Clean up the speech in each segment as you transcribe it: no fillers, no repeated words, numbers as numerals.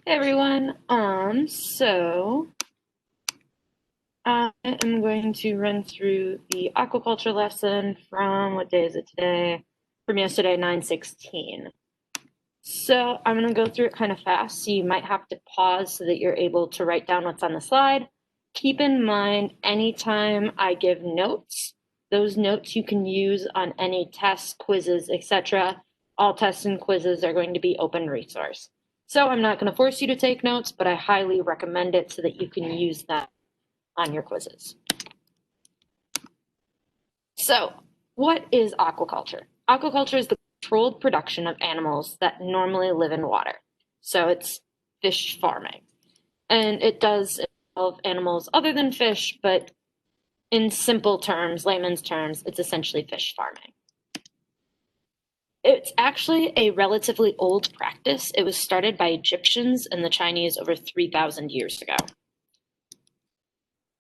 Hey everyone. I am going to run through the aquaculture lesson from what day is it today? From yesterday, 9/16. So I'm going to go through it kind of fast, so you might have to pause so that you're able to write down what's on the slide. Keep in mind, anytime I give notes, those notes you can use on any tests, quizzes, etc. All tests and quizzes are going to be open resource. So I'm not going to force you to take notes, but I highly recommend it so that you can use them on your quizzes. So, what is aquaculture? Aquaculture is the controlled production of animals that normally live in water. So it's fish farming. And it does involve animals other than fish, but in simple terms, layman's terms, it's essentially fish farming. It's actually a relatively old practice. It was started by Egyptians and the Chinese over 3,000 years ago.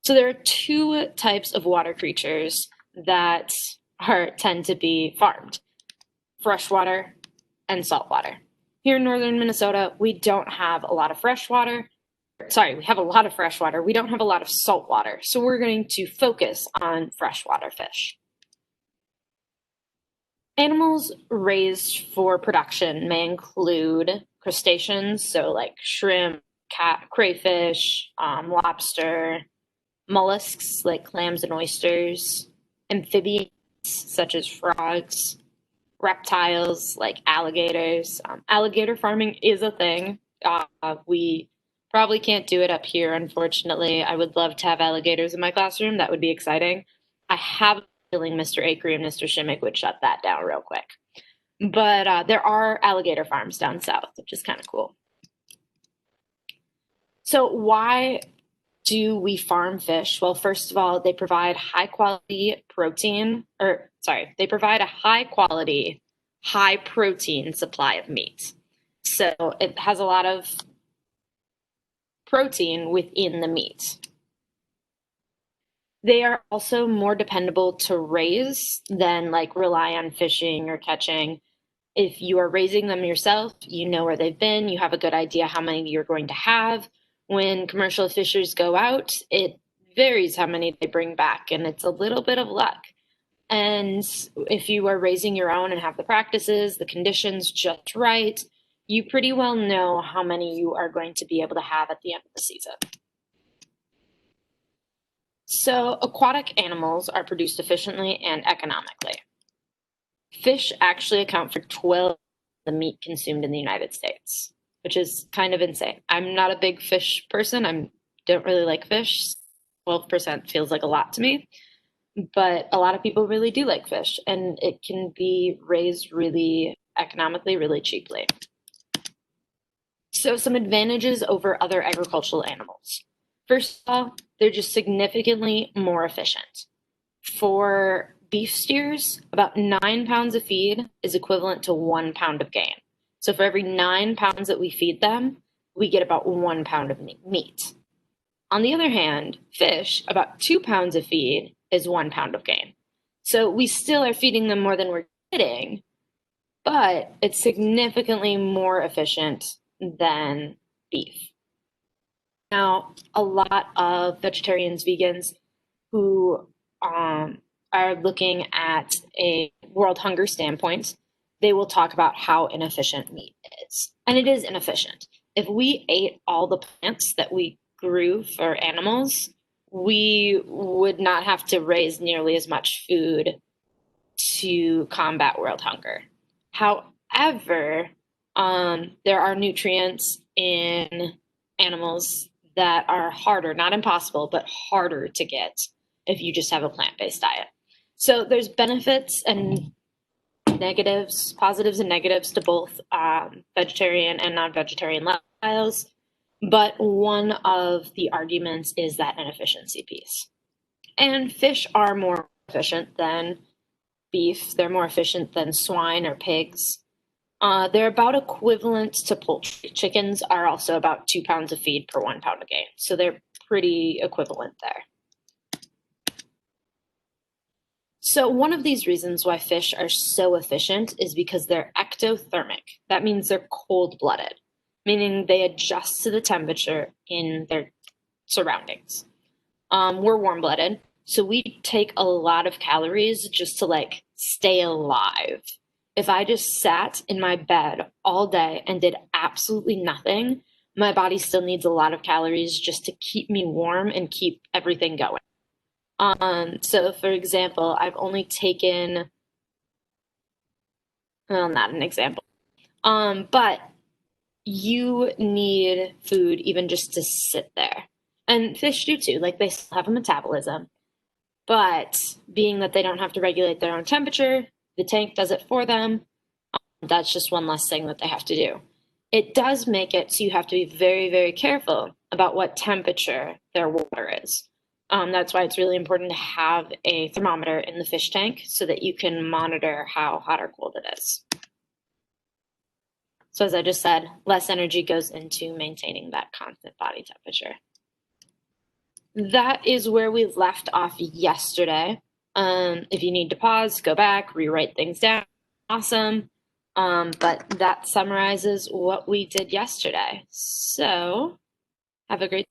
So there are two types of water creatures that tend to be farmed: freshwater and saltwater. Here in northern Minnesota, we don't have a lot of freshwater. Sorry, we have a lot of freshwater. We don't have a lot of saltwater. So we're going to focus on freshwater fish. Animals raised for production may include crustaceans, so like shrimp, crayfish, lobster, mollusks like clams and oysters, amphibians such as frogs, reptiles like alligators. Alligator farming is a thing. We probably can't do it up here, unfortunately. I would love to have alligators in my classroom. That would be exciting. I have a feeling Mr. Akery and Mr. Shimmick would shut that down real quick. But there are alligator farms down south, which is kind of cool. So why do we farm fish? Well, first of all, they provide high quality protein, they provide a high quality, high protein supply of meat. So it has a lot of protein within the meat. They are also more dependable to raise than like rely on fishing or catching. If you are raising them yourself, you know where they've been, you have a good idea how many you're going to have. When commercial fishers go out, it varies how many they bring back, and it's a little bit of luck. And if you are raising your own and have the practices, the conditions just right, you pretty well know how many you are going to be able to have at the end of the season. So aquatic animals are produced efficiently and economically. Fish actually account for 12% of the meat consumed in the United States, which is kind of insane. I'm not a big fish person. I don't really like fish. 12% feels like a lot to me, but a lot of people really do like fish, and it can be raised really economically, really cheaply. So some advantages over other agricultural animals. First of all, they're just significantly more efficient. For beef steers, about 9 pounds of feed is equivalent to 1 pound of gain. So for every 9 pounds that we feed them, we get about 1 pound of meat. On the other hand, fish, about 2 pounds of feed is 1 pound of gain. So we still are feeding them more than we're getting, but it's significantly more efficient than beef. Now, a lot of vegetarians, vegans who are looking at a world hunger standpoint, they will talk about how inefficient meat is. And it is inefficient. If we ate all the plants that we grew for animals, we would not have to raise nearly as much food to combat world hunger. However, there are nutrients in animals that are harder, not impossible, but harder to get if you just have a plant-based diet. So there's benefits and negatives, positives and negatives to both vegetarian and non-vegetarian lifestyles. But one of the arguments is that inefficiency piece. And fish are more efficient than beef. They're more efficient than swine or pigs. They're about equivalent to poultry. Chickens are also about 2 pounds of feed per 1 pound of gain. So they're pretty equivalent there. So one of these reasons why fish are so efficient is because they're ectothermic. That means they're cold-blooded, meaning they adjust to the temperature in their surroundings. We're warm-blooded, so we take a lot of calories just to like stay alive. If I just sat in my bed all day and did absolutely nothing, my body still needs a lot of calories just to keep me warm and keep everything going. So for example, I've only taken, well, not an example, but you need food even just to sit there. And fish do too, like they still have a metabolism. But being that they don't have to regulate their own temperature, the tank does it for them. That's just one less thing that they have to do. It does make it so you have to be very, very careful about what temperature their water is. That's why it's really important to have a thermometer in the fish tank so that you can monitor how hot or cold it is. So as I just said, less energy goes into maintaining that constant body temperature. That is where we left off yesterday. If you need to pause, go back, rewrite things down. Awesome. But that summarizes what we did yesterday. So have a great